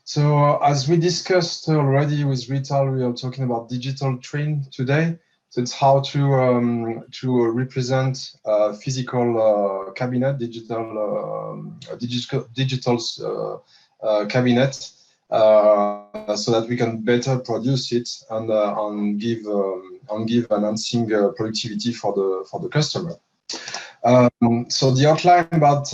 So as we discussed already with Rittal, we are talking about digital twin today. So it's how to represent physical cabinet, digital cabinet, so that we can better produce it and give enhancing productivity for the customer. So the outline about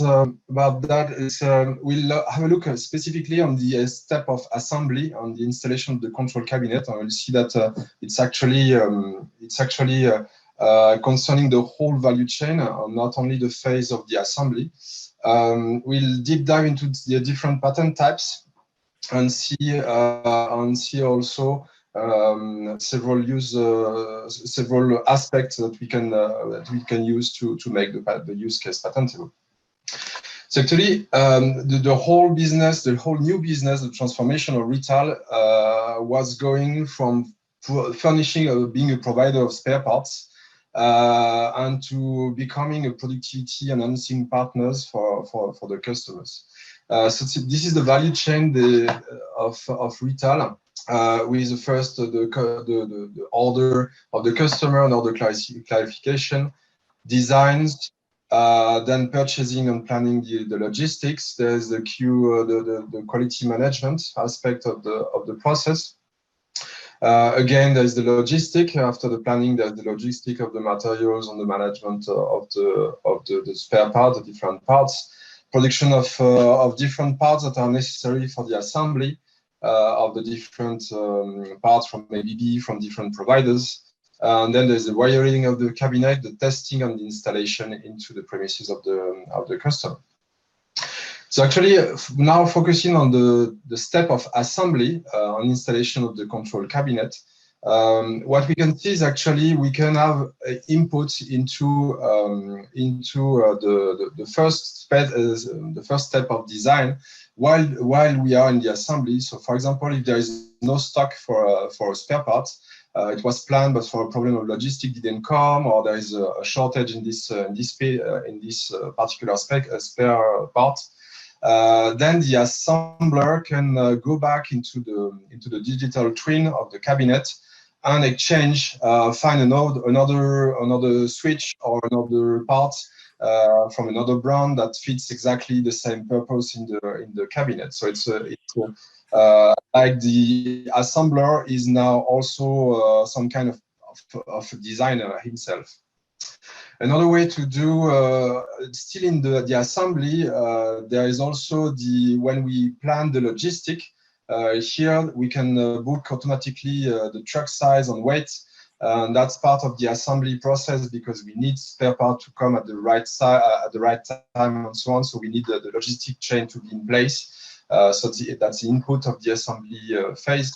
that is we'll have a look specifically on the step of assembly on the installation of the control cabinet, and we'll see that it's actually concerning the whole value chain, not only the phase of the assembly. We'll deep dive into the different pattern types and see also several aspects that we can use to make the use case patentable. So actually, the whole business, the whole new business, the transformation of Rittal was going from furnishing, being a provider of spare parts, and to becoming a productivity enhancing partners for the customers. So this is the value chain of Rittal. With the first the order of the customer and order clarification, designs, then purchasing and planning the logistics. There's the the quality management aspect of the process. Again, there's the logistic. After the planning, there's the logistic of the materials and the management of the spare part, the different parts. Production of different parts that are necessary for the assembly of the different parts from ABB, from different providers. And then there's the wiring of the cabinet, the testing and the installation into the premises of the customer. So actually, now focusing on the step of assembly on installation of the control cabinet, what we can see is actually we can have input into the first step of design while we are in the assembly. So, for example, if there is no stock for a spare part, it was planned, but for a problem of logistics didn't come, or there is a shortage in this particular spare part. Then the assembler can go back into the digital twin of the cabinet and exchange, find another switch or another part from another brand that fits exactly the same purpose in the cabinet. So it's like the assembler is now also some kind of designer himself. Another way to do, still in the assembly, there is also when we plan the logistic. Here we can book automatically the truck size and weight. And that's part of the assembly process because we need spare part to come at the right time and so on. So we need the logistic chain to be in place. So that's the input of the assembly phase.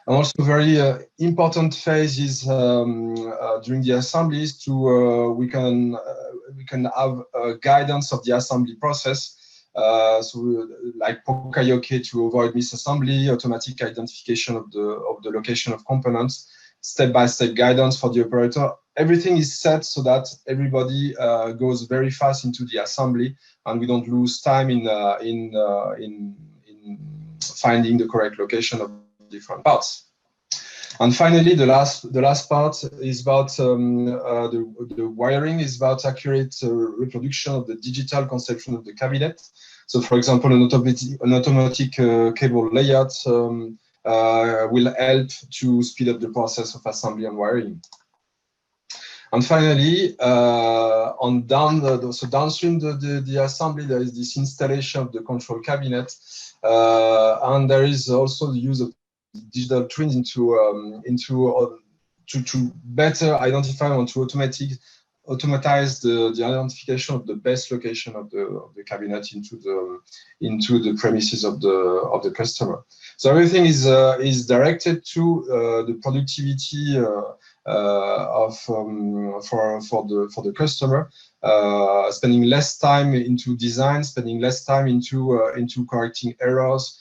And also very important phase is during the assemblies to we can have guidance of the assembly process. So like Pokayoke to avoid misassembly, automatic identification of the location of components, step-by-step guidance for the operator. Everything is set so that everybody goes very fast into the assembly, and we don't lose time in finding the correct location of different parts. And finally, the last part is about the wiring, is about accurate reproduction of the digital conception of the cabinet. So, for example, an automatic cable layout will help to speed up the process of assembly and wiring. And finally, downstream the assembly, there is this installation of the control cabinet, and there is also the use of digital twins to better identify and to automatize the identification of the best location of the cabinet into the premises of the customer. So everything is directed to the productivity for the customer, spending less time into design, spending less time into correcting errors,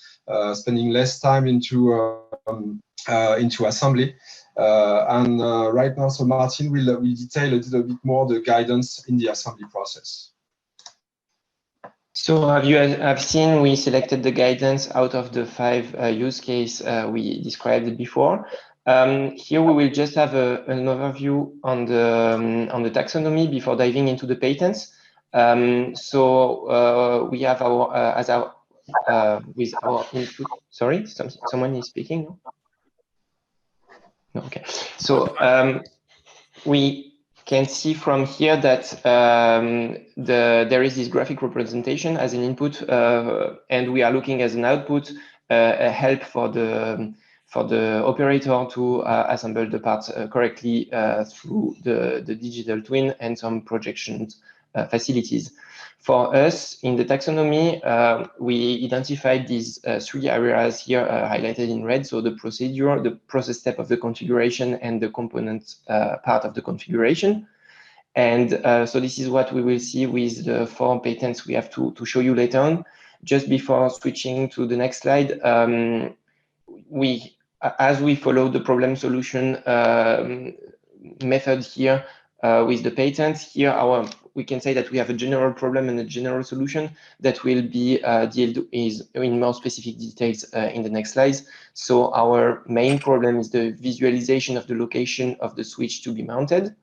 spending less time into assembly. And right now, so Martin will detail a little bit more the guidance in the assembly process. So have seen we selected the guidance out of the 5 use case we described before. Here we will just have an overview on the taxonomy before diving into the patents. So we have our with our input. Sorry, someone is speaking. No, okay. So we can see from here that there is this graphic representation as an input, and we are looking as an output a help for the operator to assemble the parts correctly through the digital twin and some projection facilities. For us, in the taxonomy, we identified these 3 areas here highlighted in red. So the procedure, the process step of the configuration, and the component part of the configuration. And so this is what we will see with the 4 patents we have to show you later on. Just before switching to the next slide, as we follow the problem solution method here with the patents, here we can say that we have a general problem and a general solution that will be dealt with in more specific details in the next slides. So our main problem is the visualization of the location of the switch to be mounted.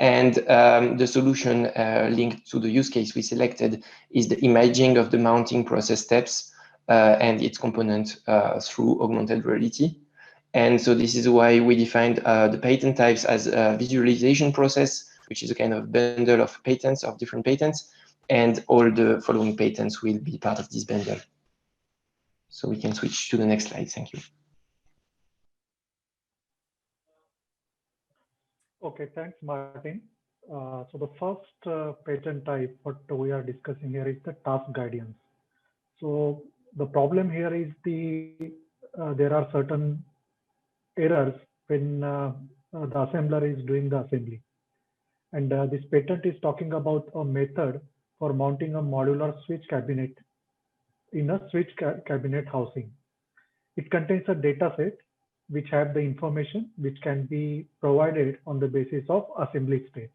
And the solution linked to the use case we selected is the imaging of the mounting process steps and its component through augmented reality. And so this is why we defined the patent types as a visualization process, which is a kind of bundle of patents, of different patents, and all the following patents will be part of this bundle. So we can switch to the next slide. Thank you. Okay, thanks, Martin. So the first patent type what we are discussing here is the task guidance. So the problem here is there are certain errors when the assembler is doing the assembly. And this patent is talking about a method for mounting a modular switch cabinet in a switch cabinet housing. It contains a data set which have the information which can be provided on the basis of assembly steps.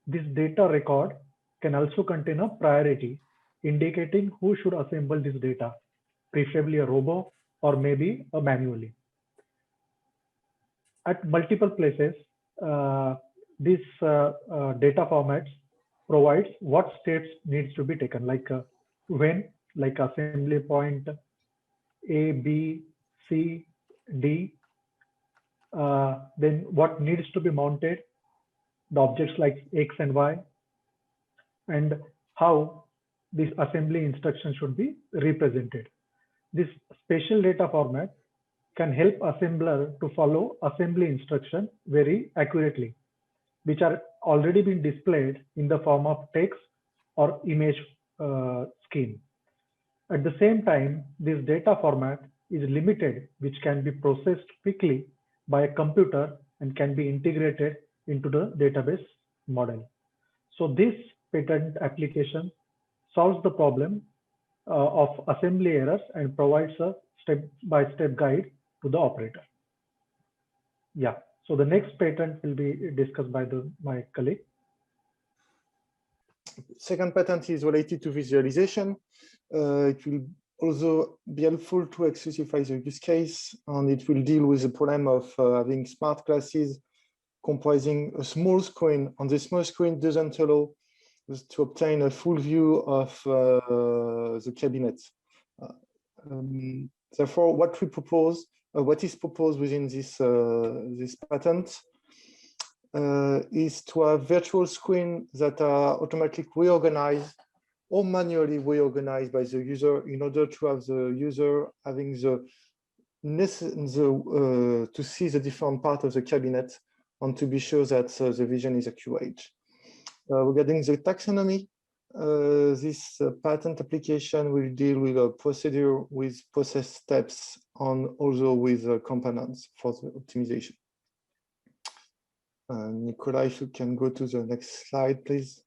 This data record can also contain a priority indicating who should assemble this data, preferably a robot or maybe a manually. At multiple places, this data formats provides what steps needs to be taken, like when, like assembly point A, B, C, D, then what needs to be mounted, the objects like X and Y, and how this assembly instruction should be represented. This spatial data format can help assembler to follow assembly instruction very accurately, which are already been displayed in the form of text or image scheme. At the same time, this data format is limited, which can be processed quickly by a computer and can be integrated into the database model. So this patent application solves the problem of assembly errors and provides a step-by-step guide to the operator. Yeah, so the next patent will be discussed by my colleague. Second patent is related to visualization. It will also be helpful to specify the use case, and it will deal with the problem of having smart glasses comprising a small screen, and the small screen doesn't allow us to obtain a full view of the cabinet. Therefore, what we propose, what is proposed within this this patent, is to have virtual screens that are automatically reorganized or manually reorganized by the user in order to have the user having to see the different part of the cabinet and to be sure that the vision is accurate. Regarding the taxonomy, this patent application will deal with a procedure with process steps and also with components for the optimization. Nicola, if you can go to the next slide, please.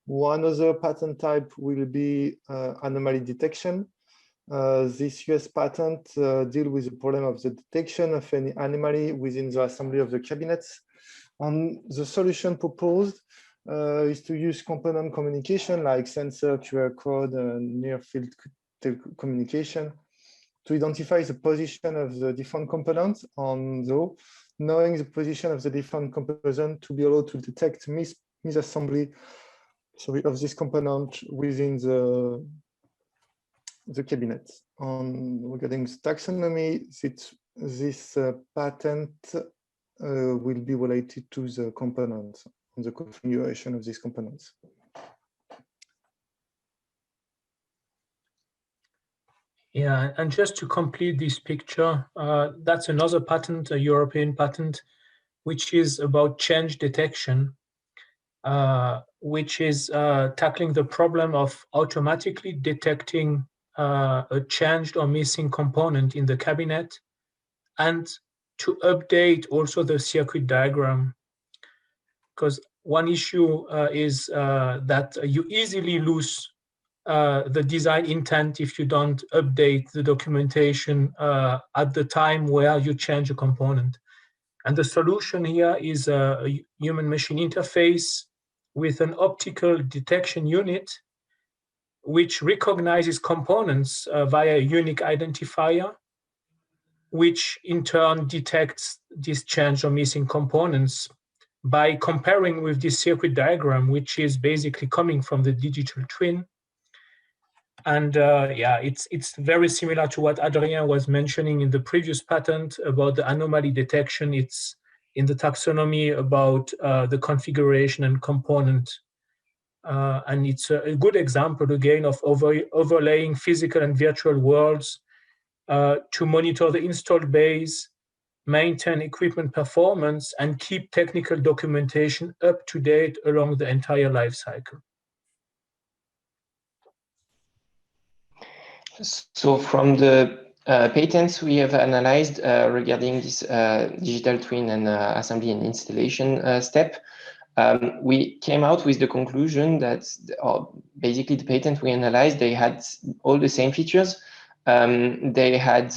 One other patent type will be anomaly detection. This US patent deals with the problem of the detection of any anomaly within the assembly of the cabinets. And the solution proposed is to use component communication like sensor, QR code, and near-field communication to identify the position of the different components on though knowing the position of the different component to be able to detect misassembly of this component within the cabinet. Regarding the taxonomy, this patent will be related to the components and the configuration of these components. Yeah, and just to complete this picture, that's another patent, a European patent, which is about change detection, which is tackling the problem of automatically detecting a changed or missing component in the cabinet, and to update also the circuit diagram. Because one issue is that you easily lose the design intent if you don't update the documentation at the time where you change a component. And the solution here is a human-machine interface with an optical detection unit which recognizes components via a unique identifier, which in turn detects these changed or missing components by comparing with this circuit diagram, which is basically coming from the digital twin. And yeah, it's very similar to what Adrien was mentioning in the previous patent about the anomaly detection. It's in the taxonomy about the configuration and component. And it's a good example, again, of overlaying physical and virtual worlds to monitor the installed base, maintain equipment performance, and keep technical documentation up to date along the entire life cycle. So from the patents we have analyzed regarding this digital twin and assembly and installation step, we came out with the conclusion that basically the patent we analyzed, they had all the same features. They had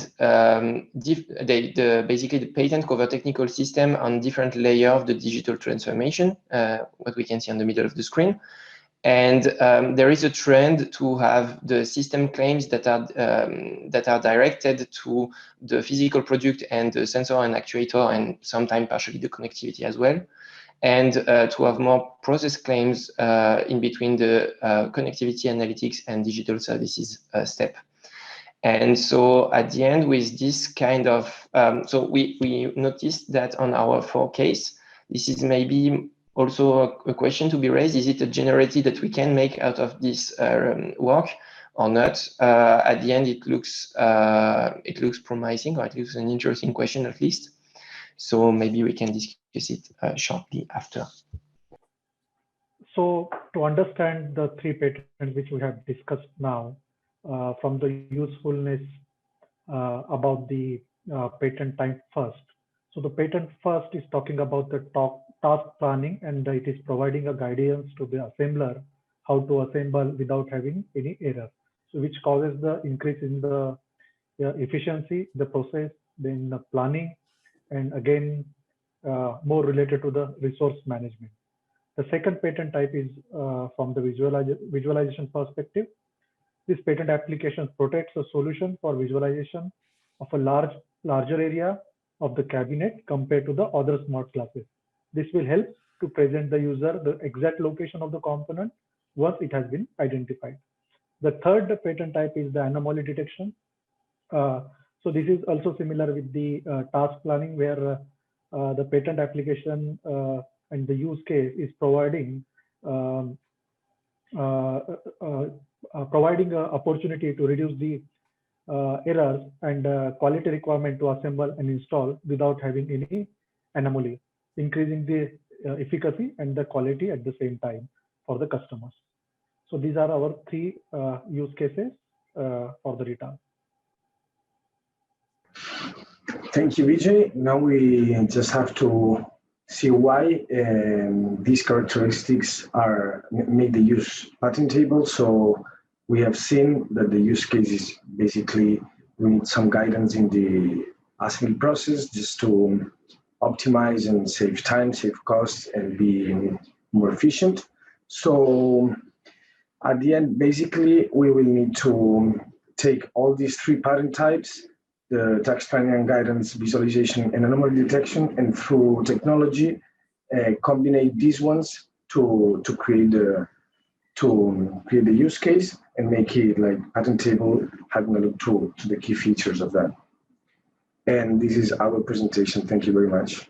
basically the patent cover technical system on different layers of the digital transformation, what we can see on the middle of the screen. And there is a trend to have the system claims that are directed to the physical product and the sensor and actuator, and sometimes partially the connectivity as well, and to have more process claims in between the connectivity, analytics, and digital services step. And so at the end, with this kind of, so we noticed that on our 4 case, this is maybe also a question to be raised. Is it a generality that we can make out of this work or not? At the end, it looks promising, or it looks an interesting question at least. So maybe we can discuss it shortly after. So to understand the 3 patents which we have discussed now, from the usefulness about the patent type first. So the patent first is talking about the task planning, and it is providing a guidance to the assembler how to assemble without having any error. So which causes the increase in the efficiency, the process, then the planning, and again, more related to the resource management. The second patent type is from the visualization perspective. This patent application protects a solution for visualization of a larger area of the cabinet compared to the other smart glasses. This will help to present the user the exact location of the component once it has been identified. The third patent type is the anomaly detection. So this is also similar with the task planning, where the patent application and the use case is providing providing an opportunity to reduce the errors and quality requirement to assemble and install without having any anomaly, increasing the efficacy and the quality at the same time for the customers. So these are our 3 use cases for the Rittal. Thank you, Vijay. Now we just have to see why these characteristics make the use patentable. So we have seen that the use case is basically we need some guidance in the assembly process just to optimize and save time, save costs, and be more efficient. So at the end, basically, we will need to take all these 3 pattern types, the tax planning and guidance, visualization, and anomaly detection, and through technology, combine these ones to create the use case and make it like patentable, having a look to the key features of that. And this is our presentation. Thank you very much.